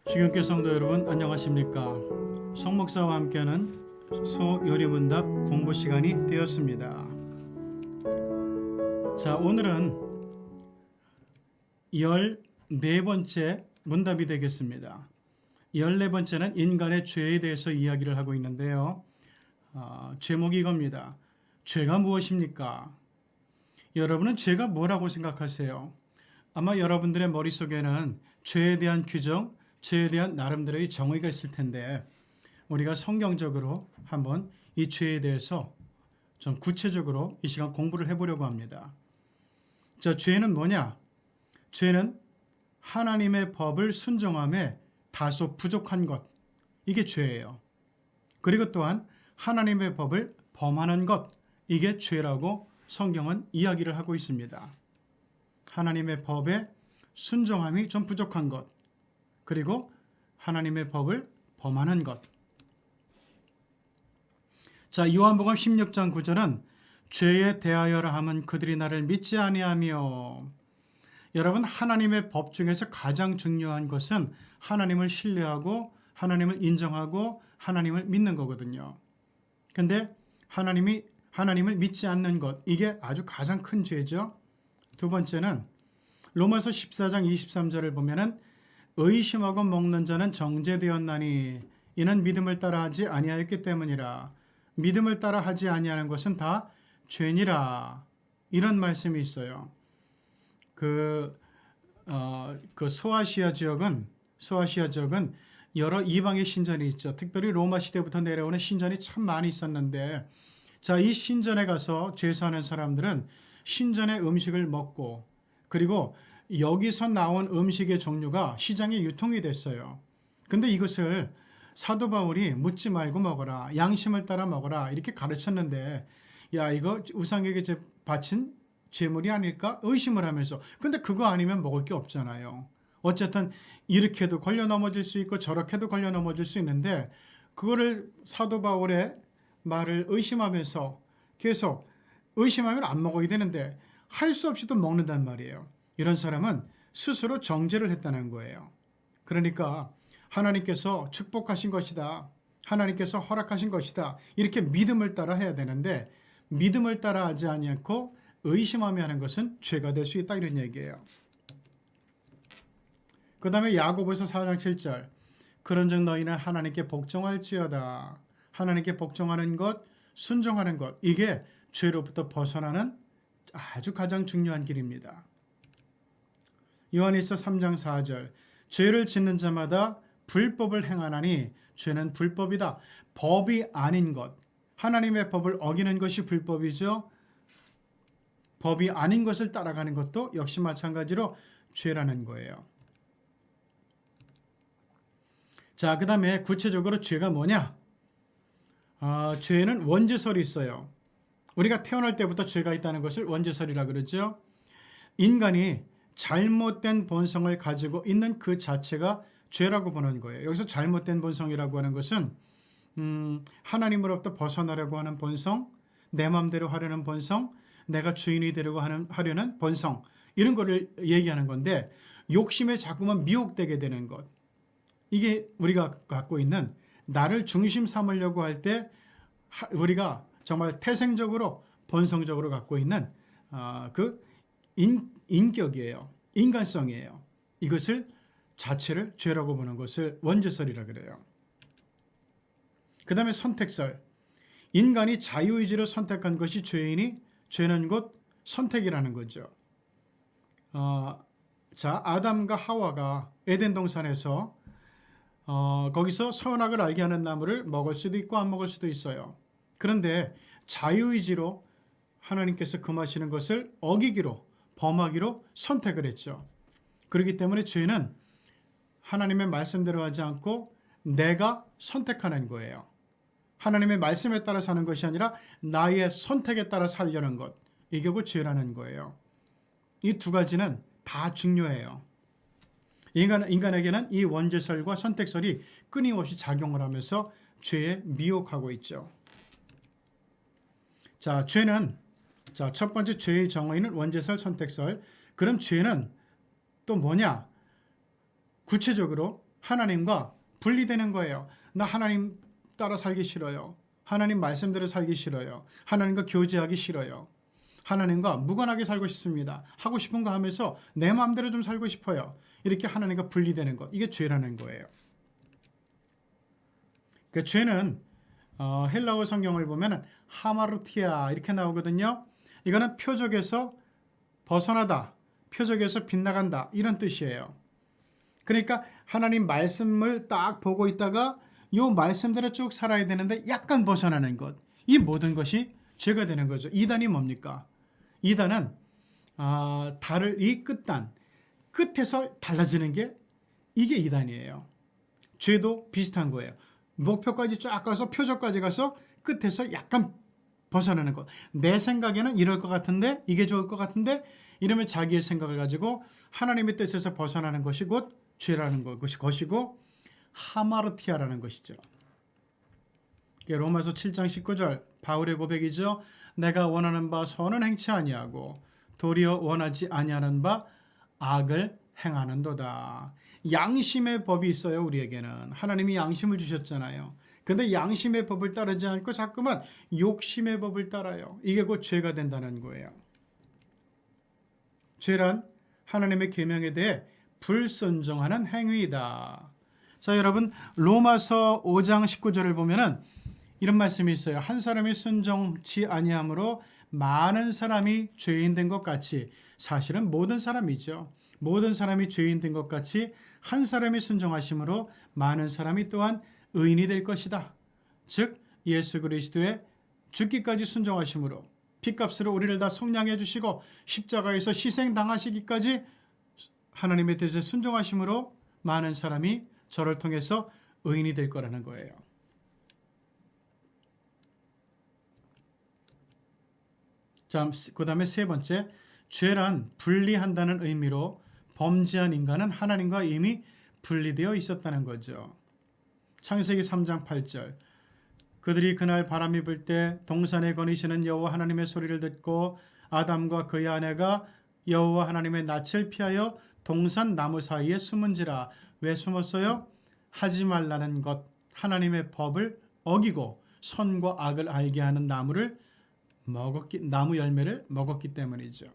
주경계 성도 여러분 안녕하십니까? 송 목사와 함께하는 소요리문답 공부 시간이 되었습니다. 자, 오늘은 14번째 문답이 되겠습니다. 14번째는 인간의 죄에 대해서 이야기를 하고 있는데요. 제목이 이겁니다. 죄가 무엇입니까? 여러분은 죄가 뭐라고 생각하세요? 아마 여러분들의 머릿속에는 죄에 대한 규정, 죄에 대한 나름대로의 정의가 있을 텐데 우리가 성경적으로 한번 이 죄에 대해서 좀 구체적으로 이 시간 공부를 해보려고 합니다. 자, 죄는 뭐냐? 죄는 하나님의 법을 순종함에 다소 부족한 것, 이게 죄예요. 그리고 또한 하나님의 법을 범하는 것, 이게 죄라고 성경은 이야기를 하고 있습니다. 하나님의 법에 순종함이 좀 부족한 것, 그리고 하나님의 법을 범하는 것. 자, 요한복음 16장 9절은 죄에 대하여라 함은 그들이 나를 믿지 아니하며. 여러분, 하나님의 법 중에서 가장 중요한 것은 하나님을 신뢰하고 하나님을 인정하고 하나님을 믿는 거거든요. 근데 하나님을 믿지 않는 것, 이게 아주 가장 큰 죄죠. 두 번째는 로마서 14장 23절을 보면은 의심하고 먹는 자는 정죄되었나니 이는 믿음을 따라 하지 아니하였기 때문이라. 믿음을 따라 하지 아니하는 것은 다 죄니라. 이런 말씀이 있어요. 그 소아시아 지역은 여러 이방의 신전이 있죠. 특별히 로마 시대부터 내려오는 신전이 참 많이 있었는데, 자, 이 신전에 가서 제사하는 사람들은 신전의 음식을 먹고, 그리고 여기서 나온 음식의 종류가 시장에 유통이 됐어요. 근데 이것을 사도 바울이 묻지 말고 먹어라, 양심을 따라 먹어라, 이렇게 가르쳤는데, 야, 이거 우상에게 바친 제물이 아닐까 의심을 하면서, 근데 그거 아니면 먹을 게 없잖아요. 어쨌든 이렇게도 걸려 넘어질 수 있고 저렇게도 걸려 넘어질 수 있는데, 그거를 사도 바울의 말을 의심하면서 계속 의심하면 안 먹어야 되는데 할 수 없이도 먹는단 말이에요. 이런 사람은 스스로 정죄를 했다는 거예요. 그러니까 하나님께서 축복하신 것이다, 하나님께서 허락하신 것이다, 이렇게 믿음을 따라 해야 되는데, 믿음을 따라 하지 않고 의심하며 하는 것은 죄가 될 수 있다, 이런 얘기예요. 그 다음에 야고보서 4장 7절, 그런즉 너희는 하나님께 복종할지어다. 하나님께 복종하는 것, 순종하는 것, 이게 죄로부터 벗어나는 아주 가장 중요한 길입니다. 요한일서 3장 4절, 죄를 짓는 자마다 불법을 행하나니 죄는 불법이다. 법이 아닌 것, 하나님의 법을 어기는 것이 불법이죠. 법이 아닌 것을 따라가는 것도 역시 마찬가지로 죄라는 거예요. 자, 그 다음에 구체적으로 죄가 뭐냐? 죄는 원죄설이 있어요. 우리가 태어날 때부터 죄가 있다는 것을 원죄설이라 그러죠. 인간이 잘못된 본성을 가지고 있는 그 자체가 죄라고 보는 거예요. 여기서 잘못된 본성이라고 하는 것은 하나님으로부터 벗어나려고 하는 본성, 내 마음대로 하려는 본성, 내가 주인이 되려고 하려는 본성, 이런 거를 얘기하는 건데, 욕심에 자꾸만 미혹되게 되는 것, 이게 우리가 갖고 있는, 나를 중심 삼으려고 할 때 우리가 정말 태생적으로 본성적으로 갖고 있는 그 인격이에요. 인간성이에요. 이것을 자체를 죄라고 보는 것을 원죄설이라 그래요. 그 다음에 선택설. 인간이 자유의지로 선택한 것이 죄이니 죄는 곧 선택이라는 거죠. 자, 아담과 하와가 에덴 동산에서 거기서 선악을 알게 하는 나무를 먹을 수도 있고 안 먹을 수도 있어요. 그런데 자유의지로 하나님께서 금하시는 것을 어기기로, 범하기로 선택을 했죠. 그렇기 때문에 죄는 하나님의 말씀대로 하지 않고 내가 선택하는 거예요. 하나님의 말씀에 따라 사는 것이 아니라 나의 선택에 따라 살려는 것, 이게 곧 죄라는 거예요. 이 두 가지는 다 중요해요. 인간에게는 이 원죄설과 선택설이 끊임없이 작용을 하면서 죄에 미혹하고 있죠. 자, 첫 번째 죄의 정의는 원죄설, 선택설. 그럼 죄는 또 뭐냐? 구체적으로 하나님과 분리되는 거예요. 나 하나님 따라 살기 싫어요. 하나님 말씀대로 살기 싫어요. 하나님과 교제하기 싫어요. 하나님과 무관하게 살고 싶습니다. 하고 싶은 거 하면서 내 마음대로 좀 살고 싶어요. 이렇게 하나님과 분리되는 것. 이게 죄라는 거예요. 그 죄는 헬라어 성경을 보면 하마르티아 이렇게 나오거든요. 이거는 표적에서 벗어나다, 표적에서 빗나간다 이런 뜻이에요. 그러니까 하나님 말씀을 딱 보고 있다가 이 말씀대로 쭉 살아야 되는데 약간 벗어나는 것. 이 모든 것이 죄가 되는 거죠. 이단이 뭡니까? 이단은 달을 이 끝단, 끝에서 달라지는 게 이게 이단이에요. 죄도 비슷한 거예요. 목표까지 쫙 가서 표적까지 가서 끝에서 약간 벗어나는 것. 내 생각에는 이럴 것 같은데 이게 좋을 것 같은데 이러면 자기의 생각을 가지고 하나님의 뜻에서 벗어나는 것이 곧 죄라는 것이고 하마르티아라는 것이죠. 로마서 7장 19절 바울의 고백이죠. 내가 원하는 바 선은 행치 아니하고 도리어 원하지 아니하는 바 악을 행하는도다. 양심의 법이 있어요. 우리에게는 하나님이 양심을 주셨잖아요. 근데 양심의 법을 따르지 않고 자꾸만 욕심의 법을 따라요. 이게 곧 죄가 된다는 거예요. 죄란 하나님의 계명에 대해 불순종하는 행위이다. 자, 여러분 로마서 5장 19절을 보면은 이런 말씀이 있어요. 한 사람이 순종치 아니함으로 많은 사람이 죄인 된 것 같이, 사실은 모든 사람이죠. 모든 사람이 죄인 된 것 같이 한 사람이 순종하심으로 많은 사람이 또한 의인이 될 것이다. 즉 예수 그리스도의 죽기까지 순종하심으로 핏값으로 우리를 다 속량해 주시고 십자가에서 희생당하시기까지 하나님의 뜻에 순종하심으로 많은 사람이 저를 통해서 의인이 될 거라는 거예요. 자, 그 다음에 세 번째, 죄란 분리한다는 의미로 범죄한 인간은 하나님과 이미 분리되어 있었다는 거죠. 창세기 3장 8절 그들이 그날 바람이 불 때 동산에 거니시는 여호와 하나님의 소리를 듣고 아담과 그의 아내가 여호와 하나님의 낯을 피하여 동산 나무 사이에 숨은지라. 왜 숨었어요? 하지 말라는 것, 하나님의 법을 어기고 선과 악을 알게 하는 나무 열매를 먹었기 때문이죠.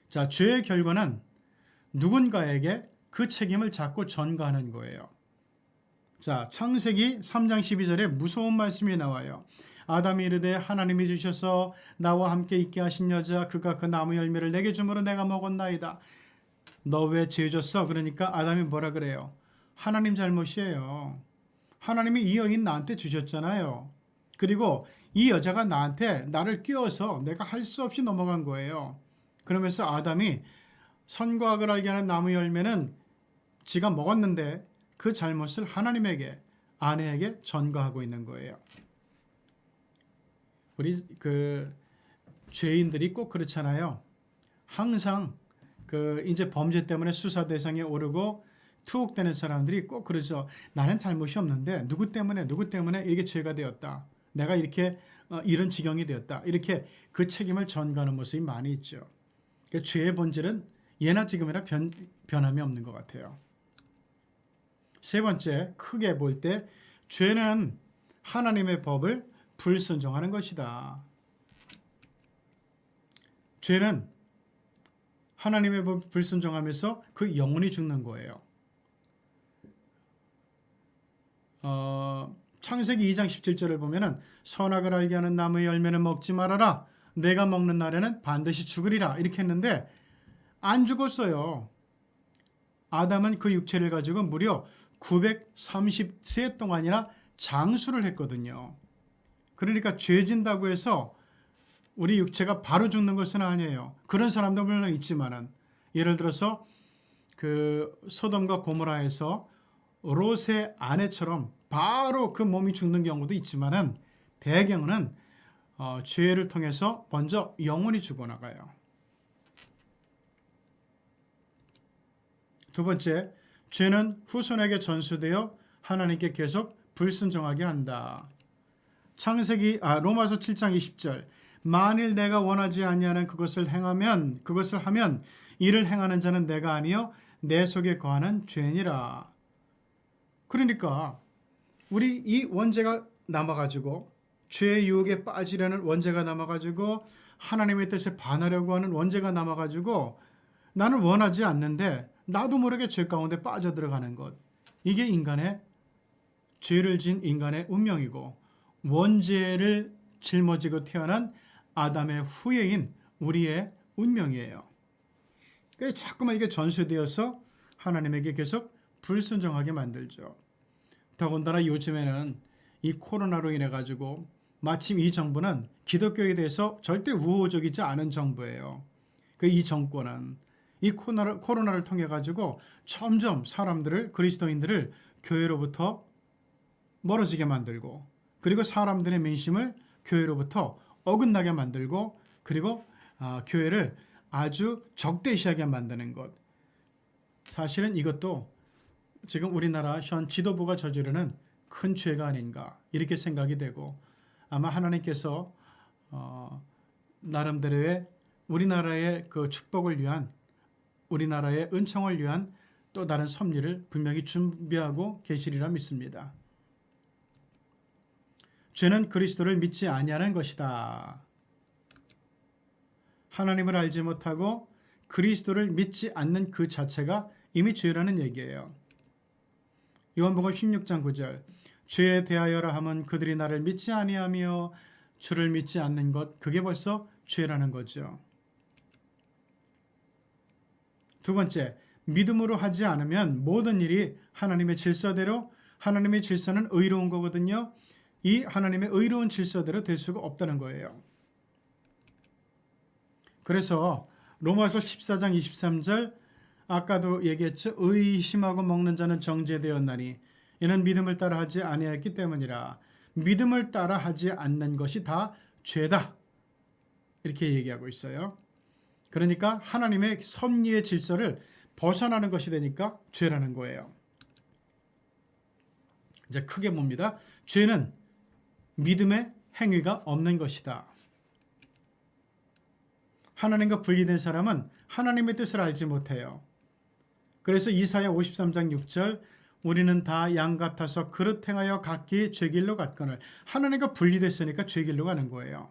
자, 죄의 결과는 누군가에게 그 책임을 자꾸 전가하는 거예요. 자, 창세기 3장 12절에 무서운 말씀이 나와요. 아담이 이르되 하나님이 주셔서 나와 함께 있게 하신 여자 그가 그 나무 열매를 내게 주므로 내가 먹었나이다. 너 왜 죄 졌어? 그러니까 아담이 뭐라 그래요? 하나님 잘못이에요. 하나님이 이 여인 나한테 주셨잖아요. 그리고 이 여자가 나를 끼워서 내가 할 수 없이 넘어간 거예요. 그러면서 아담이 선과 악을 알게 하는 나무 열매는 지가 먹었는데 그 잘못을 하나님에게, 아내에게 전가하고 있는 거예요. 우리 죄인들이 꼭 그렇잖아요. 항상 이제 범죄 때문에 수사 대상에 오르고 투옥되는 사람들이 꼭 그러죠. 나는 잘못이 없는데 누구 때문에 이게 죄가 되었다. 내가 이렇게 이런 지경이 되었다. 이렇게 그 책임을 전가하는 모습이 많이 있죠. 그러니까 죄의 본질은 예나 지금이나 변함이 없는 것 같아요. 세 번째, 크게 볼 때 죄는 하나님의 법을 불순종하는 것이다. 죄는 하나님의 법 불순종하면서 그 영혼이 죽는 거예요. 창세기 2장 17절을 보면은 선악을 알게 하는 나무의 열매는 먹지 말아라. 내가 먹는 날에는 반드시 죽으리라. 이렇게 했는데 안 죽었어요. 아담은 그 육체를 가지고 무려 930세 동안이나 장수를 했거든요. 그러니까 죄 진다고 해서 우리 육체가 바로 죽는 것은 아니에요. 그런 사람도 물론 있지만은, 예를 들어서 소돔과 고모라에서 롯의 아내처럼 바로 그 몸이 죽는 경우도 있지만은 대경우는 죄를 통해서 먼저 영혼이 죽어나가요. 두 번째, 죄는 후손에게 전수되어 하나님께 계속 불순종하게 한다. 로마서 7장 20절 만일 내가 원하지 아니하는 그것을 하면 이를 행하는 자는 내가 아니요 내 속에 거하는 죄니라. 그러니까 우리 이 원죄가 남아가지고 죄의 유혹에 빠지려는 원죄가 남아가지고 하나님의 뜻에 반하려고 하는 원죄가 남아가지고 나는 원하지 않는데 나도 모르게 죄 가운데 빠져들어가는 것. 이게 인간의 죄를 진 인간의 운명이고 원죄를 짊어지고 태어난 아담의 후예인 우리의 운명이에요. 그래서 자꾸만 이게 전수되어서 하나님에게 계속 불순종하게 만들죠. 더군다나 요즘에는 이 코로나로 인해 가지고 마침 이 정부는 기독교에 대해서 절대 우호적이지 않은 정부예요. 이 정권은 이 코로나를 통해 가지고 점점 사람들을 그리스도인들을 교회로부터 멀어지게 만들고 그리고 사람들의 민심을 교회로부터 어긋나게 만들고 그리고 교회를 아주 적대시하게 만드는 것. 사실은 이것도 지금 우리나라 현 지도부가 저지르는 큰 죄가 아닌가 이렇게 생각이 되고 아마 하나님께서 나름대로의 우리나라의 그 축복을 위한 우리나라의 은총을 위한 또 다른 섭리를 분명히 준비하고 계시리라 믿습니다. 죄는 그리스도를 믿지 아니하는 것이다. 하나님을 알지 못하고 그리스도를 믿지 않는 그 자체가 이미 죄라는 얘기예요. 요한복음 16장 9절 죄에 대하여라 함은 그들이 나를 믿지 아니하며 주를 믿지 않는 것 그게 벌써 죄라는 거죠. 두 번째, 믿음으로 하지 않으면 모든 일이 하나님의 질서대로 하나님의 질서는 의로운 거거든요. 이 하나님의 의로운 질서대로 될 수가 없다는 거예요. 그래서 로마서 14장 23절 아까도 얘기했죠. 의심하고 먹는 자는 정죄되었나니 이는 믿음을 따라 하지 아니하였기 때문이라. 믿음을 따라 하지 않는 것이 다 죄다. 이렇게 얘기하고 있어요. 그러니까 하나님의 섭리의 질서를 벗어나는 것이 되니까 죄라는 거예요. 이제 크게 봅니다. 죄는 믿음의 행위가 없는 것이다. 하나님과 분리된 사람은 하나님의 뜻을 알지 못해요. 그래서 이사야 53장 6절 우리는 다 양 같아서 그릇 행하여 각기 죄길로 갔거늘 하나님과 분리됐으니까 죄길로 가는 거예요.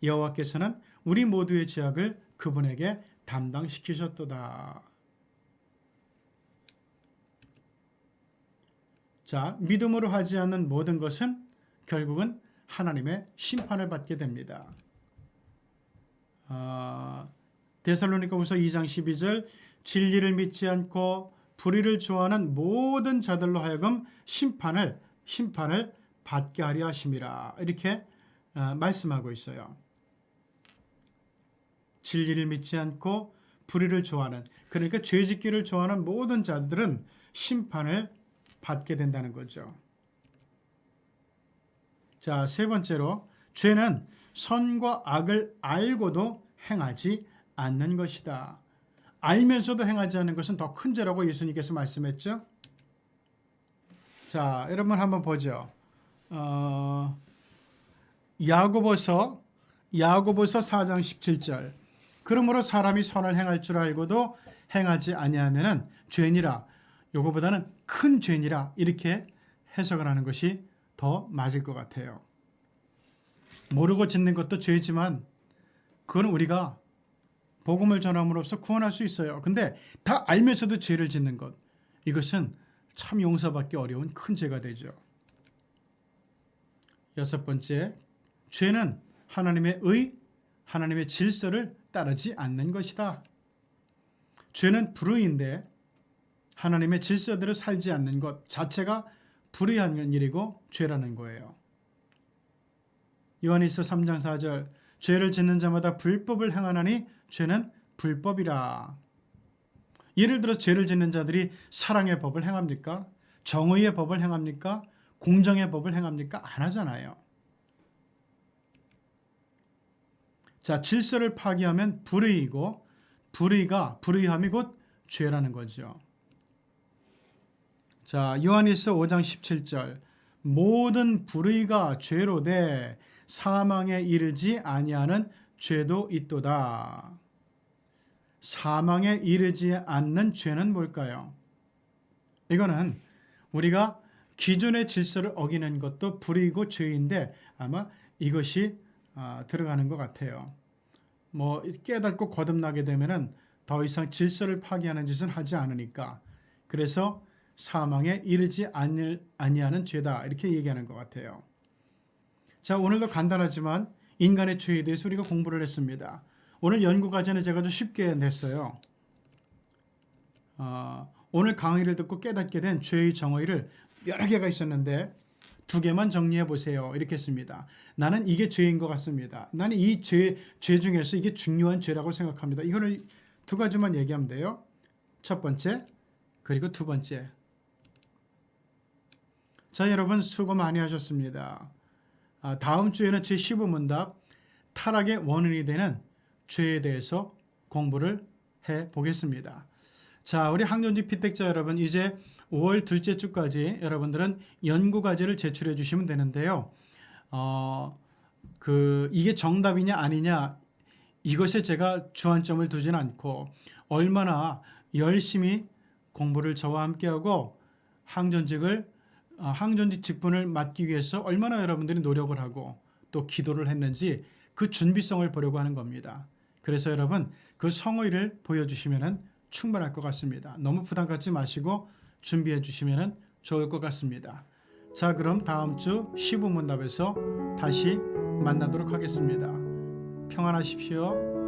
여호와께서는 우리 모두의 죄악을 그분에게 담당시키셨도다. 자, 믿음으로 하지 않는 모든 것은 결국은 하나님의 심판을 받게 됩니다. 데살로니가후서 2장 12절 진리를 믿지 않고 불의를 좋아하는 모든 자들로 하여금 심판을 받게 하려 하심이라 이렇게 말씀하고 있어요. 진리를 믿지 않고 불의를 좋아하는 그러니까 죄짓기를 좋아하는 모든 자들은 심판을 받게 된다는 거죠. 자, 세 번째로 죄는 선과 악을 알고도 행하지 않는 것이다. 알면서도 행하지 않는 것은 더 큰 죄라고 예수님께서 말씀했죠. 자, 여러분 한번 보죠. 야고보서 4장 17절 그러므로 사람이 선을 행할 줄 알고도 행하지 아니하면은 죄니라. 요거보다는 큰 죄니라 이렇게 해석을 하는 것이 더 맞을 것 같아요. 모르고 짓는 것도 죄지만 그건 우리가 복음을 전함으로써 구원할 수 있어요. 근데 다 알면서도 죄를 짓는 것 이것은 참 용서받기 어려운 큰 죄가 되죠. 여섯 번째, 죄는 하나님의 질서를 따르지 않는 것이다. 죄는 불의인데 하나님의 질서대로 살지 않는 것 자체가 불의한 일이고 죄라는 거예요. 요한일서 3장 4절 죄를 짓는 자마다 불법을 행하나니 죄는 불법이라. 예를 들어 죄를 짓는 자들이 사랑의 법을 행합니까? 정의의 법을 행합니까? 공정의 법을 행합니까? 안 하잖아요. 자, 질서를 파기하면 불의이고 불의함이 곧 죄라는 거죠. 자, 요한일서 5장 17절 모든 불의가 죄로 돼 사망에 이르지 아니하는 죄도 있도다. 사망에 이르지 않는 죄는 뭘까요? 이거는 우리가 기존의 질서를 어기는 것도 불이고 죄인데 아마 이것이 들어가는 것 같아요. 뭐 깨닫고 거듭나게 되면은 더 이상 질서를 파괴하는 짓은 하지 않으니까 그래서 사망에 이르지 아니하는 죄다 이렇게 얘기하는 것 같아요. 자, 오늘도 간단하지만 인간의 죄에 대해서 우리가 공부를 했습니다. 오늘 연구 과제는 제가 좀 쉽게 냈어요. 오늘 강의를 듣고 깨닫게 된 죄의 정의를 여러 개가 있었는데 두 개만 정리해 보세요. 이렇게 했습니다. 나는 이게 죄인 것 같습니다. 나는 이 죄 중에서 이게 중요한 죄라고 생각합니다. 이거를 두 가지만 얘기하면 돼요. 첫 번째, 그리고 두 번째. 자, 여러분 수고 많이 하셨습니다. 다음 주에는 제 15문답 타락의 원인이 되는 죄에 대해서 공부를 해 보겠습니다. 자, 우리 학년지 피택자 여러분, 이제 5월 둘째 주까지 여러분들은 연구 과제를 제출해 주시면 되는데요. 이게 정답이냐 아니냐 이것에 제가 주안점을 두지는 않고 얼마나 열심히 공부를 저와 함께하고 항전직 직분을 맡기 위해서 얼마나 여러분들이 노력을 하고 또 기도를 했는지 그 준비성을 보려고 하는 겁니다. 그래서 여러분 그 성의를 보여주시면 충분할 것 같습니다. 너무 부담 갖지 마시고 준비해 주시면 좋을 것 같습니다. 자, 그럼 다음 주 15문답에서 다시 만나도록 하겠습니다. 평안하십시오.